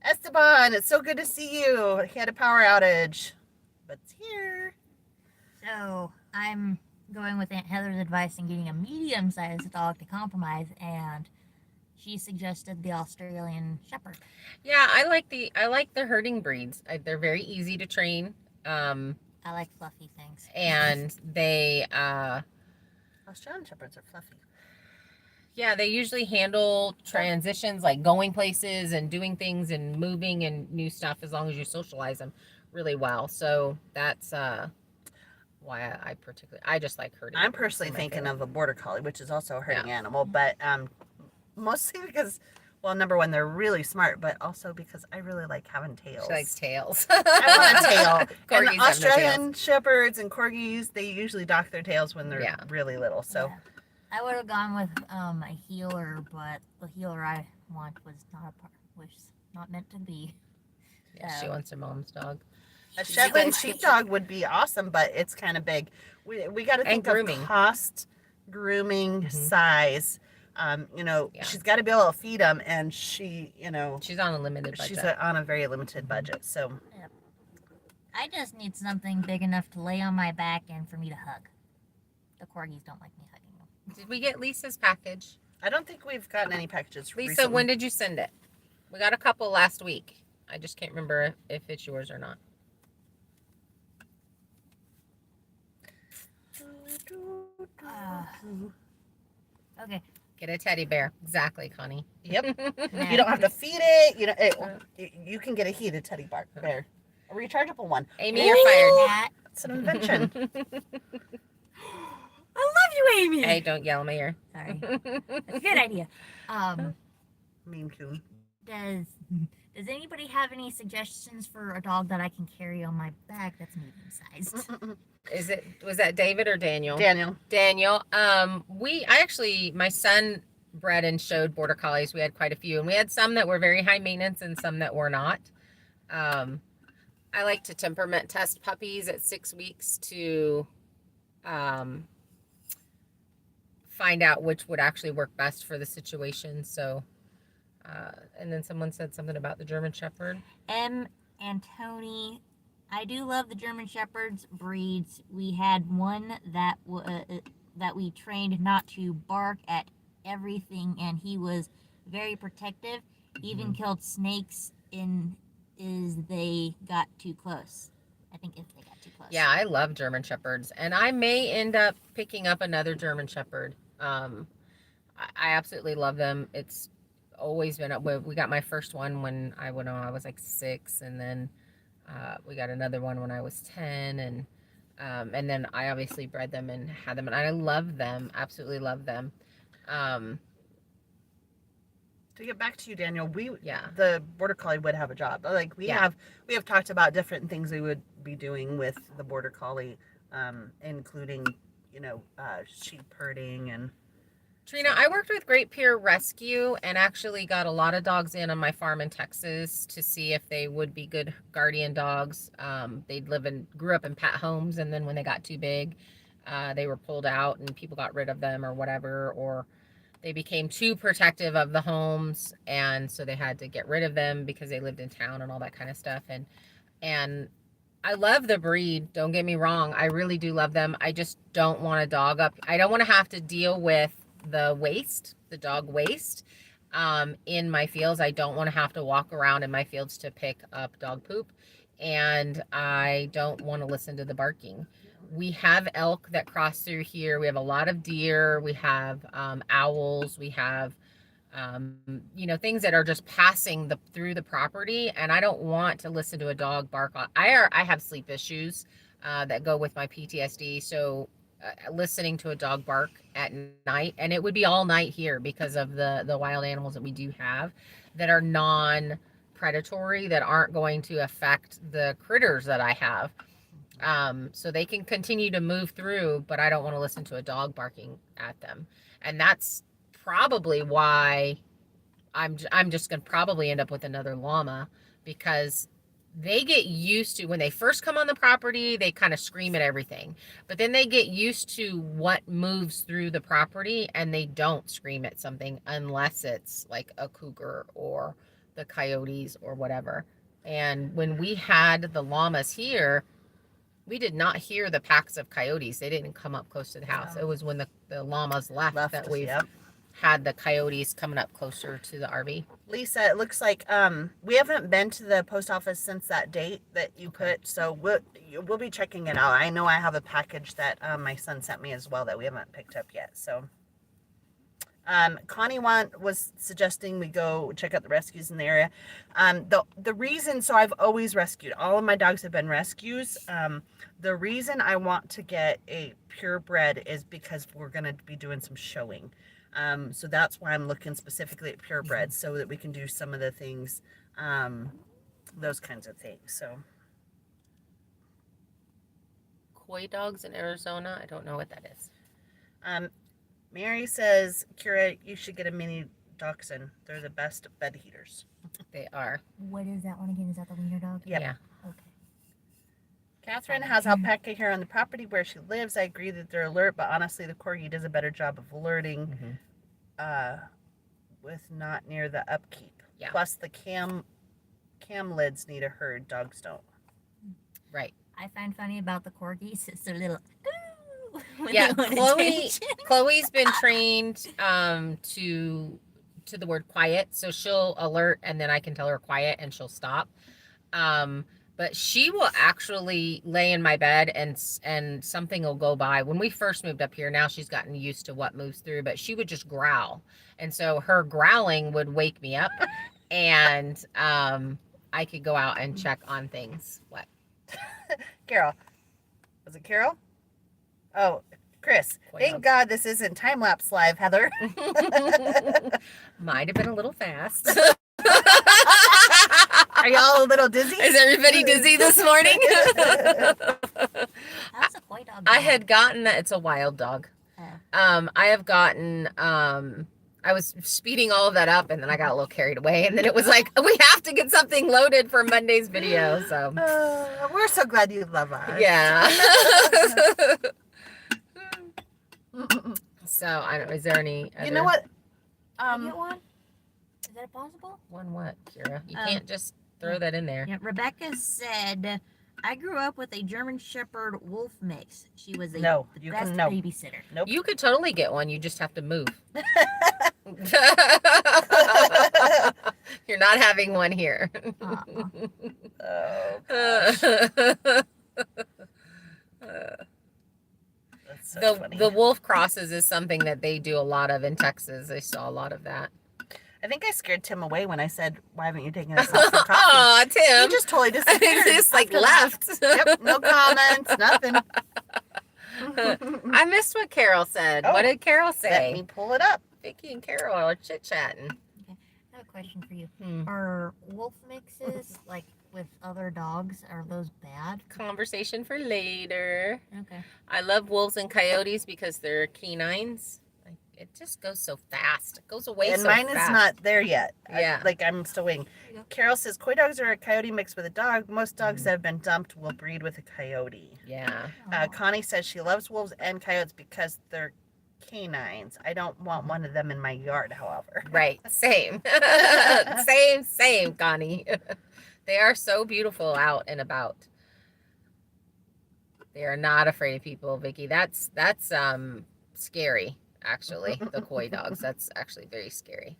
Esteban, it's so good to see you. He had a power outage, but it's here. So I'm going with Aunt Heather's advice and getting a medium-sized dog to compromise, and she suggested the Australian Shepherd. Yeah, I like the herding breeds. They're very easy to train. I like fluffy things. And they Australian Shepherds are fluffy. yeah, they usually handle transitions, like going places and doing things and moving and new stuff, as long as you socialize them really well. So that's why I just like herding. I'm personally thinking of a border collie, which is also a herding animal, but mostly because, well, number one, they're really smart, but also because I really like having tails. She likes tails. I want a tail. Corgis And have no Australian Shepherds and Corgis, they usually dock their tails when they're really little. So Yeah. I would have gone with a healer, but the healer I want was not meant to be. Yeah, she wants her mom's dog. a Shetland sheepdog would be awesome, but it's kind of big. We got to think of cost, grooming, size. She's got to be able to feed them, and she's on a limited budget. She's on a very limited budget. So Yep. I just need something big enough to lay on my back and for me to hug. The corgis don't like me hugging them. Did we get Lisa's package? I don't think we've gotten any packages. Lisa, recently. when did you send it? We got a couple last week. I just can't remember if it's yours or not. Okay. Get a teddy bear. Exactly, Connie. Yep. You don't have to feed it. You can get a heated teddy bear. A rechargeable one. Amy, you're fired. It's an invention. I love you, Amy. Hey, don't yell in my ear. Sorry. That's a good idea. Mean coon. Does anybody have any suggestions for a dog that I can carry on my back that's medium sized? Was that David or Daniel? Daniel. My son bred and showed border collies. We had quite a few, and we had some that were very high maintenance and some that were not. I like to temperament test puppies at 6 weeks to find out which would actually work best for the situation. So, and then someone said something about the German Shepherd. And Tony, I do love the German Shepherd's breeds. We had one that we trained not to bark at everything, and he was very protective. Even killed snakes as they got too close. I think if they got too close. Yeah, I love German Shepherds, and I may end up picking up another German Shepherd. I absolutely love them. It's always been we got my first one when I was like 6, and then we got another one when I was 10, and then I obviously bred them and had them, and I love them, absolutely love them. To get back to you, Daniel, Yeah. the border collie would have a job. Like we Yeah. have talked about different things we would be doing with the border collie, including sheep herding and. Trina, I worked with Great Pier Rescue and actually got a lot of dogs in on my farm in Texas to see if they would be good guardian dogs. They'd grew up in pet homes, and then when they got too big, they were pulled out and people got rid of them or whatever, or they became too protective of the homes, and so they had to get rid of them because they lived in town and all that kind of stuff. And I love the breed. Don't get me wrong. I really do love them. I just don't want a dog up. I don't want to have to deal with the dog waste in my fields. I don't want to have to walk around in my fields to pick up dog poop, and I don't want to listen to the barking. We have elk that cross through here. We have a lot of deer. We have owls. We have things that are just passing through the property, and I don't want to listen to a dog bark. I have sleep issues that go with my PTSD, so listening to a dog bark at night, and it would be all night here because of the wild animals that we do have that are non-predatory, that aren't going to affect the critters that I have. So they can continue to move through, but I don't want to listen to a dog barking at them. And that's probably why I'm just going to probably end up with another llama, because they get used to, when they first come on the property, they kind of scream at everything, but then they get used to what moves through the property, and they don't scream at something unless it's like a cougar or the coyotes or whatever. And when we had the llamas here, we did not hear the packs of coyotes. They didn't come up close to the house. It was when the llamas left that we've had the coyotes coming up closer to the RV. Lisa, it looks like we haven't been to the post office since that date that you put, so we'll be checking it out. I know I have a package that my son sent me as well that we haven't picked up yet. So Connie was suggesting we go check out the rescues in the area. The reason, so I've always rescued. All of my dogs have been rescues. The reason I want to get a purebred is because we're going to be doing some showing. So that's why I'm looking specifically at purebreds, so that we can do some of the things, those kinds of things. So Koi dogs in Arizona, I don't know what that is. Mary says, Kira, you should get a mini dachshund. They're the best bed heaters. They are. What is that one again? Is that the wiener dog? Yep. Yeah. Okay. Catherine has alpaca here on the property where she lives. I agree that they're alert, but honestly, the corgi does a better job of alerting with not near the upkeep. Yeah. Plus, the cam lids need a herd. Dogs don't. Right. I find funny about the corgis. It's their little. Yeah, Chloe's been trained to the word quiet, so she'll alert, and then I can tell her quiet, and she'll stop. But she will actually lay in my bed, and something will go by. When we first moved up here, now she's gotten used to what moves through, but she would just growl, and so her growling would wake me up, and I could go out and check on things. What? Carol. Was it Carol? Oh, Chris. Thank God this isn't time-lapse live, Heather. Might have been a little fast. Are y'all a little dizzy? Is everybody dizzy this morning? That's a koi dog. I had gotten, it's a wild dog. I have gotten, I was speeding all of that up, and then I got a little carried away, and then it was like, we have to get something loaded for Monday's video. So we're so glad you love us. Yeah. So I don't. Is there any? You know what? Can I get one? Is that possible? One what, Kira? You can't just throw that in there. Yeah. Rebecca said, "I grew up with a German Shepherd Wolf mix. She was the best babysitter." Nope. You could totally get one. You just have to move. You're not having one here. So funny. The wolf crosses is something that they do a lot of in Texas. I saw a lot of that. I think I scared Tim away when I said, "Why haven't you taken us out for coffee?" Oh, Tim! He just totally disappeared. He just like left. Yep, no comments, nothing. I missed what Carol said. Oh, what did Carol say? Let me pull it up. Vicky and Carol are chit chatting. Okay. question for you. Hmm. Are wolf mixes, like, with other dogs, are those bad? Conversation for later. Okay. I love wolves and coyotes because they're canines. Like, it just goes so fast. It goes away And so mine fast. is not there yet. Yeah. I'm still waiting. There you go. Carol says coy dogs are a coyote mixed with a dog. Most dogs that have been dumped will breed with a coyote. Yeah. Aw. Connie says she loves wolves and coyotes because they're canines. I don't want one of them in my yard, however. Right. Same. Same, Connie. They are so beautiful out and about. They are not afraid of people, Vicky. That's scary, actually. The coy dogs. That's actually very scary.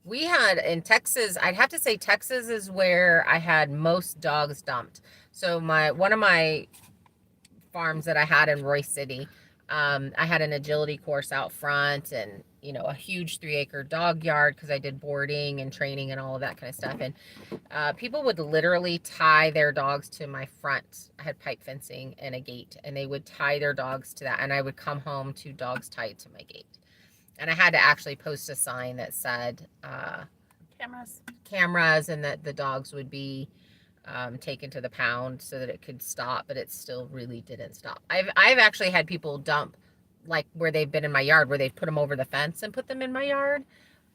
We had in Texas, I'd have to say Texas is where I had most dogs dumped. So one of my farms that I had in Royce City, I had an agility course out front and, you know, a huge 3-acre dog yard because I did boarding and training and all of that kind of stuff. And people would literally tie their dogs to my front. I had pipe fencing and a gate, and they would tie their dogs to that. And I would come home to dogs tied to my gate. And I had to actually post a sign that said cameras and that the dogs would be taken to the pound so that it could stop, but it still really didn't stop. I've actually had people dump, like where they've been in my yard, where they've put them over the fence and put them in my yard.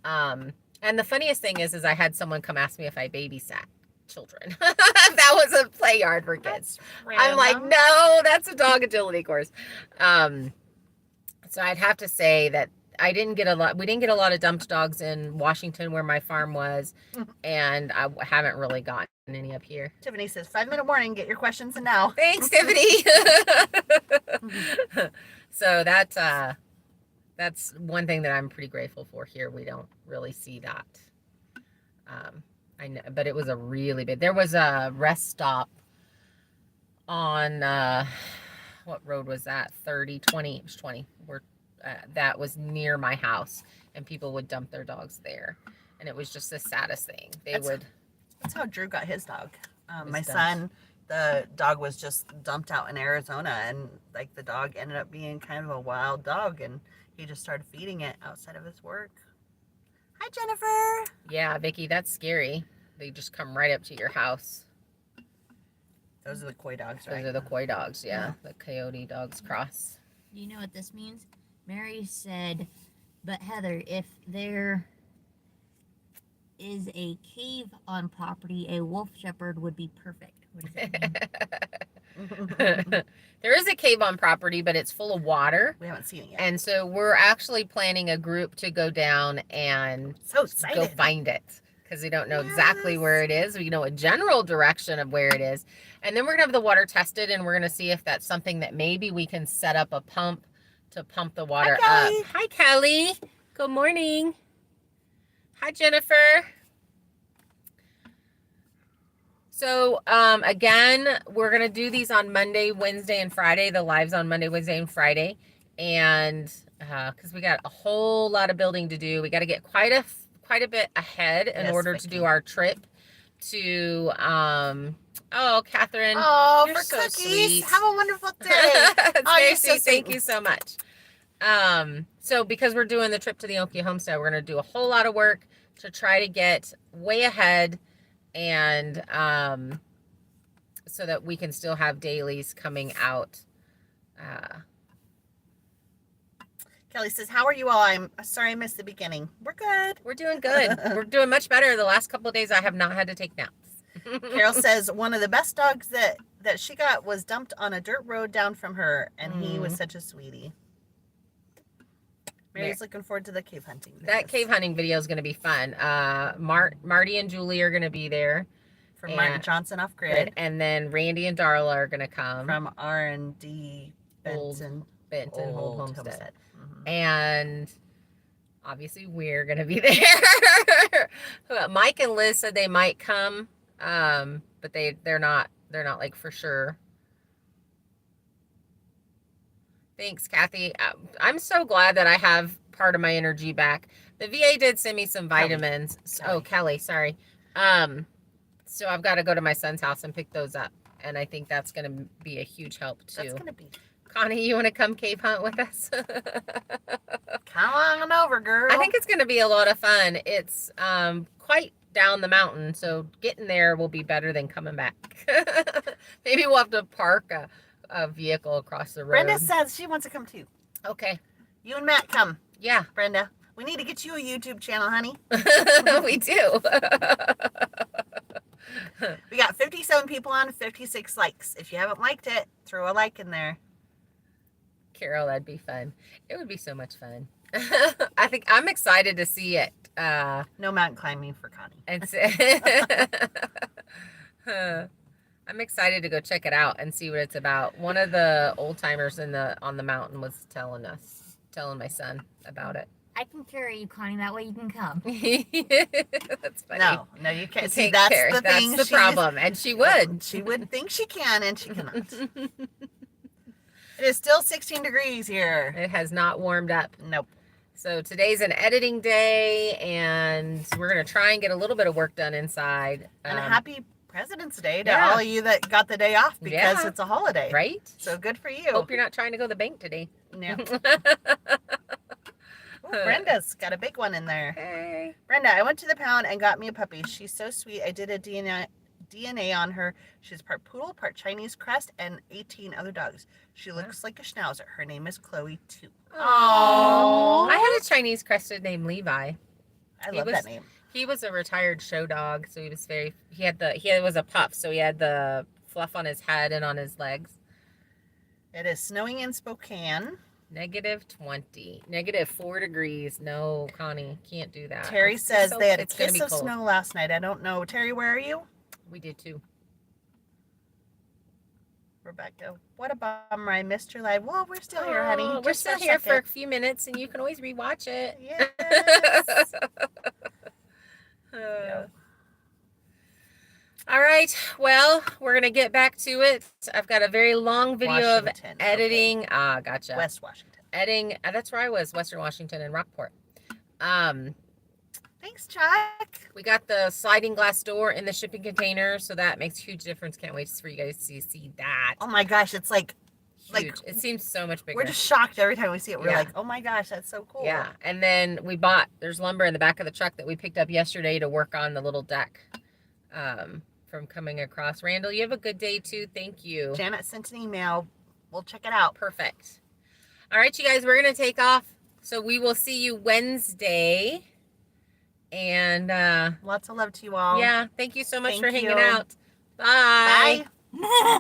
And the funniest thing is I had someone come ask me if I babysat children. That was a play yard for kids. I'm like, no, that's a dog agility course. So I'd have to say that we didn't get a lot of dumped dogs in Washington where my farm was, and I haven't really gotten any up here. Tiffany says 5-minute warning, get your questions in now. Thanks, Tiffany. So that's one thing that I'm pretty grateful for here. We don't really see that. I know, but it was a really big. There was a rest stop on what road was that? 20. It was 20. That was near my house, and people would dump their dogs there, and it was just the saddest thing. That's how Drew got his dog. My dumped. son, the dog was just dumped out in Arizona, and like the dog ended up being kind of a wild dog, and he just started feeding it outside of his work. Hi, Jennifer. Yeah, Vicky, that's scary. They just come right up to your house. Those are the coy dogs, right? Those are the coy dogs, yeah. The coyote dogs cross. Do you know what this means? Mary said, but Heather, if there is a cave on property, a wolf shepherd would be perfect. What does that mean? There is a cave on property, but it's full of water. We haven't seen it yet. And so we're actually planning a group to go down and So excited. go find it, because we don't know exactly where it is. We know a general direction of where it is. And then we're going to have the water tested, and we're going to see if that's something that maybe we can set up a pump to pump the water up. Hi, Kelly. Good morning. Hi, Jennifer. So, again, we're going to do these on Monday, Wednesday, and Friday, the lives on Monday, Wednesday, and Friday. And because we got a whole lot of building to do, we got to get quite a bit ahead in order to do our trip to, Catherine. Oh, you're for so cookies. sweet. Have a wonderful day. Stacy, thank you so much. So because we're doing the trip to the Okie homestead, we're going to do a whole lot of work to try to get way ahead, and so that we can still have dailies coming out. Kelly says, how are you all? I'm sorry I missed the beginning. We're good. We're doing good. We're doing much better. The last couple of days I have not had to take naps. Carol says one of the best dogs that she got was dumped on a dirt road down from her, and he was such a sweetie. Mary's looking forward to the cave hunting videos. That cave hunting video is going to be fun. Marty and Julie are going to be there. From Martin Johnson Off Grid. And then Randy and Darla are going to come. From R&D Benton Old Homestead. Mm-hmm. And obviously we're going to be there. Mike and Liz said they might come, but they're not like for sure. Thanks, Kathy. I'm so glad that I have part of my energy back. The VA did send me some vitamins. Kelly, sorry. So I've got to go to my son's house and pick those up. And I think that's going to be a huge help too. That's going to be Connie, you want to come cave hunt with us? Come on over, girl. I think it's going to be a lot of fun. It's quite down the mountain, so getting there will be better than coming back. Maybe we'll have to park a vehicle across the road. Brenda says she wants to come too. Okay. You and Matt come. Yeah. Brenda, we need to get you a YouTube channel, honey. We do. We got 57 people on, 56 likes. If you haven't liked it, throw a like in there. Carol, that'd be fun. It would be so much fun. I think I'm excited to see it. No mountain climbing for Connie. And I'm excited to go check it out and see what it's about. One of the old timers on the mountain was telling my son about it. I can carry you, Connie. That way you can come. That's funny. No, you can't. See, Take that's care. the thing. That's the problem. And she would. She would think she can, and she cannot. It is still 16 degrees here. It has not warmed up. Nope. So today's an editing day, and we're going to try and get a little bit of work done inside. And happy President's Day to yeah. all of you that got the day off because Yeah. it's a holiday. Right? So good for you. Hope you're not trying to go to the bank today. Yeah. Ooh, Brenda's got a big one in there. Hey. Brenda, I went to the pound and got me a puppy. She's so sweet. I did a DNA on her. She's part poodle, part Chinese crest, and 18 other dogs. She looks like a schnauzer. Her name is Chloe, too. Aww. I had a Chinese crested named Levi. I love that name. He was a retired show dog, so he was he was a pup, so he had the fluff on his head and on his legs. It is snowing in Spokane. -20, -4 degrees. No, Connie, can't do that. Terry says they had a it's gonna kiss be of cold. snow last night. I don't know. Terry, where are you? We did too. Rebecca, what a bummer. I missed your live. Well, we're still here, honey. We're Just still a here for a second. few minutes, and you can always rewatch it. Yes. Uh, All right. Well, we're going to get back to it. I've got a very long video Washington, of editing. Ah, gotcha. West Washington. Editing. That's where I was, Western Washington and Rockport. Thanks, Chuck. We got the sliding glass door in the shipping container, so that makes a huge difference. Can't wait for you guys to see that. Oh my gosh, it's like Huge. It seems so much bigger. we're just shocked every time we see it. We're Yeah. like, oh my gosh, that's so cool. Yeah. And then there's lumber in the back of the truck that we picked up yesterday to work on the little deck from coming across. Randall, you have a good day too. Thank you. Janet sent an email. We'll check it out. Perfect. All right, you guys, we're going to take off. So we will see you Wednesday. And Lots of love to you all. yeah, thank you so much Thank for hanging you. out. Bye. Bye.